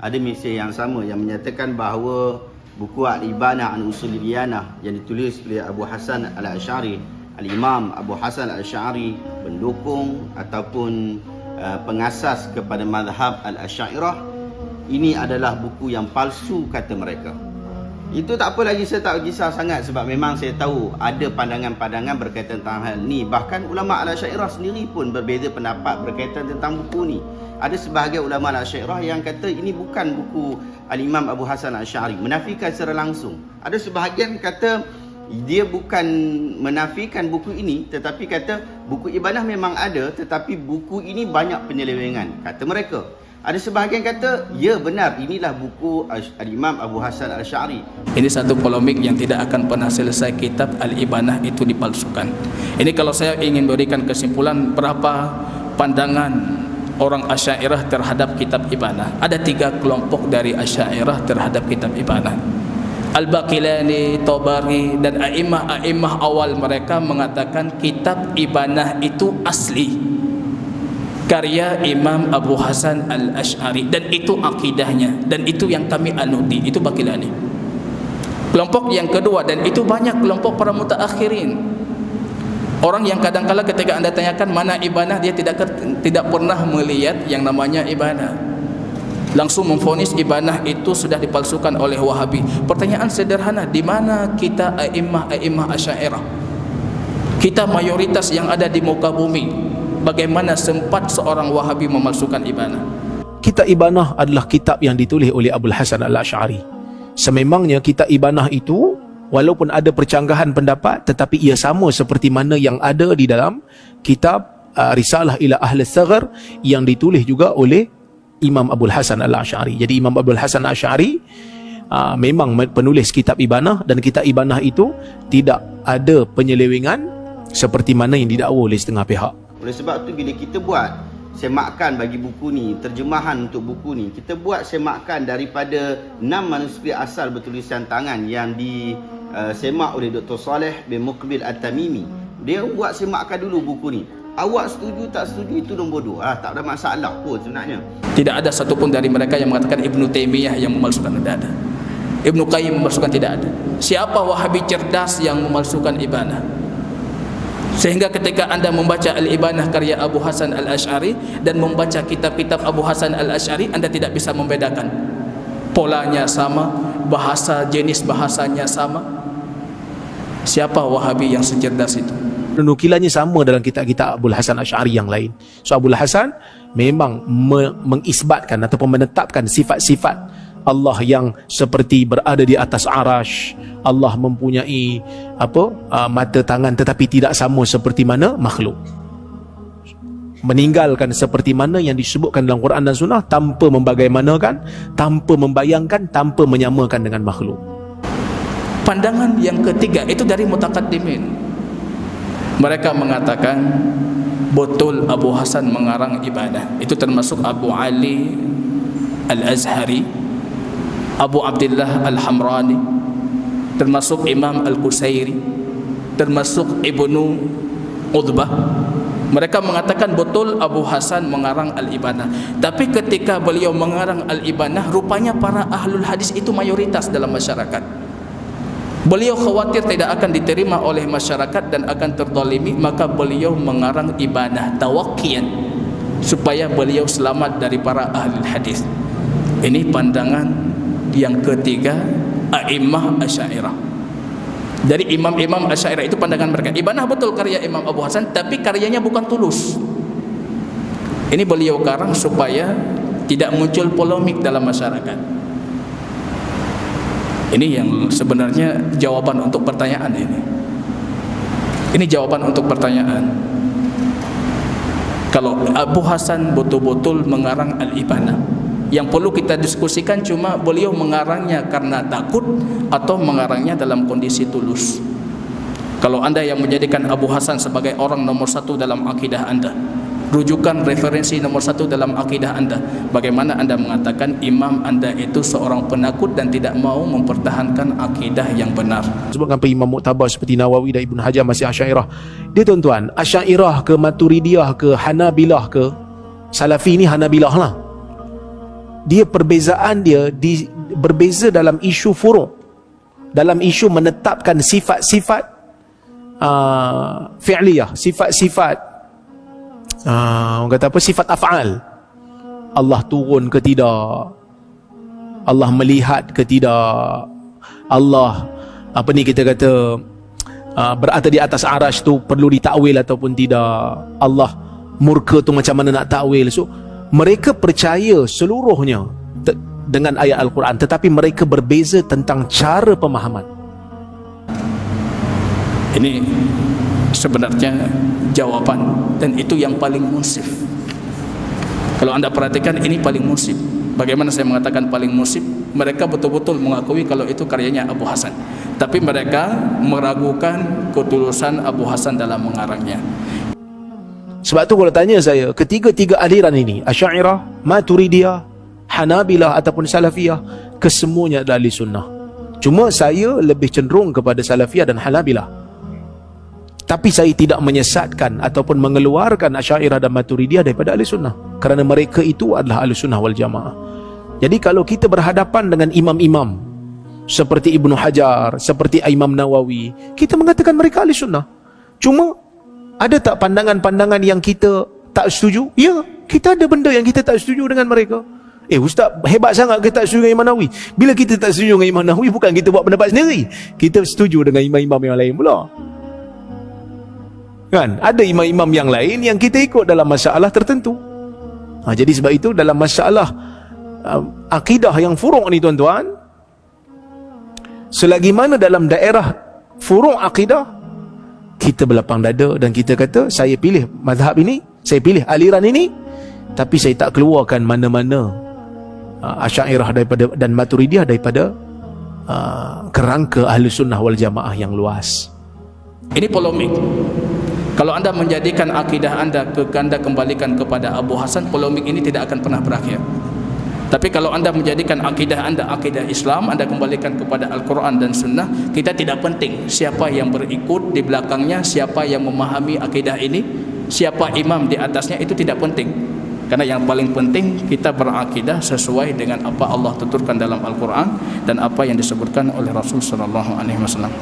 ada mesej yang sama yang menyatakan bahawa buku Al-Ibanah an Usul Diyanah yang ditulis oleh Abu Hasan Al-Asy'ari, Al-Imam Abu Hasan Al-Asy'ari, pendukung ataupun pengasas kepada mazhab Al-Asy'ariyah, ini adalah buku yang palsu kata mereka. Itu tak apa lagi, saya tak risau sangat sebab memang saya tahu ada pandangan-pandangan berkaitan tentang hal ni. Bahkan ulama Al-Asy'ariyah sendiri pun berbeza pendapat berkaitan tentang buku ni. Ada sebahagian ulama Al-Asy'ariyah yang kata ini bukan buku Al-Imam Abu Hasan Al-Asy'ari, menafikan secara langsung. Ada sebahagian kata dia bukan menafikan buku ini, tetapi kata buku Ibanah memang ada, tetapi buku ini banyak penyelewengan, kata mereka. Ada sebahagian kata, ya benar, inilah buku Al-Imam Abu Hasan Al-Asy'ari. Ini satu polemik yang tidak akan pernah selesai. Kitab Al-Ibanah itu dipalsukan. Ini kalau saya ingin berikan kesimpulan berapa pandangan orang Asy'ariyah terhadap kitab Ibanah. Ada 3 kelompok dari Asy'ariyah terhadap kitab Ibanah. Al-Baqilani, Tabari dan a'imah awal mereka mengatakan kitab Ibanah itu asli, karya Imam Abu Hasan Al-Asy'ari, dan itu akidahnya, dan itu yang kami anuti. Itu Baqilani. Kelompok yang kedua, dan itu banyak kelompok para mutaakhirin, orang yang kadang-kala ketika anda tanyakan mana Ibanah, dia tidak pernah melihat yang namanya Ibanah, langsung memvonis Ibanah itu sudah dipalsukan oleh Wahabi. Pertanyaan sederhana, di mana kita a'imah Asy'ariyah? Kita mayoritas yang ada di muka bumi. Bagaimana sempat seorang Wahabi memalsukan Ibanah? Kitab Ibanah adalah kitab yang ditulis oleh Abu Hasan Al-Asy'ari. Sememangnya kitab Ibanah itu walaupun ada percanggahan pendapat, tetapi ia sama seperti mana yang ada di dalam kitab Risalah ila Ahli Saghar yang ditulis juga oleh Imam Abu Hasan Al-Asy'ari. Jadi Imam Abu Hasan Al-Asy'ari memang penulis kitab Ibanah, dan kitab Ibanah itu tidak ada penyelewengan seperti mana yang didakwa oleh setengah pihak. Oleh sebab tu bila kita buat semakan bagi buku ni, terjemahan untuk buku ni, kita buat semakan daripada 6 manuskrip asal bertulisan tangan yang disemak oleh Dr. Saleh bin Muqbil At-Tamimi. Dia buat semakan dulu buku ni. Awak setuju tak setuju itu nombor 2. Tak ada masalah pun sebenarnya. Tidak ada satupun dari mereka yang mengatakan Ibnu Taimiyah yang memalsukan, tidak ada. Ibnu Qayyim memalsukan, tidak ada. Siapa Wahabi cerdas yang memalsukan Ibanah? Sehingga ketika anda membaca Al-Ibanah karya Abu Hasan Al-Asy'ari dan membaca kitab-kitab Abu Hasan Al-Asy'ari, anda tidak bisa membedakan. Polanya sama, jenis bahasanya sama. Siapa Wahabi yang secerdas itu? Penukilannya sama dalam kitab-kitab Abu Hasan Al-Asy'ari yang lain. So Abu Hasan memang mengisbatkan ataupun menetapkan sifat-sifat Allah yang seperti berada di atas arash, Allah mempunyai mata, tangan, tetapi tidak sama seperti mana makhluk. Meninggalkan seperti mana yang disebutkan dalam Quran dan Sunnah, tanpa membagaimanakan, tanpa membayangkan, tanpa menyamakan dengan makhluk. Pandangan yang ketiga itu dari mutaqaddimin. Mereka mengatakan betul Abu Hasan mengarang Ibanah. Itu termasuk Abu Ali Al-Azhari, Abu Abdullah Al-Hamrani, termasuk Imam Al-Qusairi, termasuk Ibnu Udbah. Mereka mengatakan betul Abu Hasan mengarang Al-Ibanah. Tapi ketika beliau mengarang Al-Ibanah, rupanya para ahlul hadis itu mayoritas dalam masyarakat. Beliau khawatir tidak akan diterima oleh masyarakat dan akan terdolimi, maka beliau mengarang Ibanah tawakkian supaya beliau selamat dari para ahlul hadis. Ini pandangan yang ketiga a'imah Asy'ariyah. Dari imam-imam Asy'ariyah itu pandangan mereka. Ibanah betul karya Imam Abu Hasan, tapi karyanya bukan tulus. Ini beliau karang supaya tidak muncul polemik dalam masyarakat. Ini yang sebenarnya jawaban untuk pertanyaan ini. Ini jawaban untuk pertanyaan. Kalau Abu Hasan betul-betul mengarang Al-Ibanah, yang perlu kita diskusikan cuma beliau mengarangnya karena takut atau mengarangnya dalam kondisi tulus. Kalau anda yang menjadikan Abu Hasan sebagai orang nomor 1 dalam akidah anda, rujukan referensi nomor 1 dalam akidah anda, bagaimana anda mengatakan imam anda itu seorang penakut dan tidak mau mempertahankan akidah yang benar? Sebutkan imam muktabar seperti Nawawi dan Ibn Hajar masih Asy'ariyah. Dia tuan-tuan, Asy'ariyah ke Maturidiyah ke Hanabilah ke Salafi, ni Hanabilah lah. dia perbezaan dia berbeza dalam isu furu', dalam isu menetapkan sifat-sifat fi'liyah, sifat-sifat orang kata apa, sifat af'al. Allah turun ke tidak, Allah melihat ke tidak, Allah apa ni kita kata berada di atas arash tu perlu ditakwil ataupun tidak, Allah murka tu macam mana nak takwil. So mereka percaya seluruhnya dengan ayat Al-Quran, tetapi mereka berbeza tentang cara pemahaman. Ini sebenarnya jawapan, dan itu yang paling musif. Kalau anda perhatikan, ini paling musif. Bagaimana saya mengatakan paling musif? Mereka betul-betul mengakui kalau itu karyanya Abu Hasan, tapi mereka meragukan ketulusan Abu Hasan dalam mengarangnya. Sebab tu kalau tanya saya, ketiga-tiga aliran ini, Asy'ariyah, Maturidiyah, Hanabilah ataupun Salafiyah, kesemuanya adalah ahli sunnah. Cuma saya lebih cenderung kepada Salafiyah dan Hanabilah. Tapi saya tidak menyesatkan ataupun mengeluarkan Asy'ariyah dan Maturidiyah daripada ahli sunnah, kerana mereka itu adalah ahli sunnah wal jamaah. Jadi kalau kita berhadapan dengan imam-imam seperti Ibnu Hajar, seperti Imam Nawawi, kita mengatakan mereka ahli sunnah. Cuma ada tak pandangan-pandangan yang kita tak setuju? Ya, kita ada benda yang kita tak setuju dengan mereka. Ustaz, hebat sangat kita tak setuju dengan Imam Nawawi. Bila kita tak setuju dengan Imam Nawawi, bukan kita buat pendapat sendiri, kita setuju dengan imam-imam yang lain pula. Kan? Ada imam-imam yang lain yang kita ikut dalam masalah tertentu. Jadi sebab itu dalam masalah akidah yang furu' ni tuan-tuan, selagi mana dalam daerah furu' akidah, kita berlapang dada dan kita kata, saya pilih mazhab ini, saya pilih aliran ini, tapi saya tak keluarkan mana-mana Asy'ariyah daripada dan Maturidiyah daripada kerangka ahli sunnah wal jamaah yang luas. Ini polemik. Kalau anda menjadikan akidah anda kembalikan kepada Abu Hasan, polemik ini tidak akan pernah berakhir. Tapi kalau anda menjadikan akidah anda akidah Islam, anda kembalikan kepada Al-Quran dan Sunnah, kita tidak penting siapa yang berikut di belakangnya, siapa yang memahami akidah ini, siapa imam di atasnya, itu tidak penting. Karena yang paling penting kita berakidah sesuai dengan apa Allah tuturkan dalam Al-Quran dan apa yang disebutkan oleh Rasul sallallahu alaihi wasallam.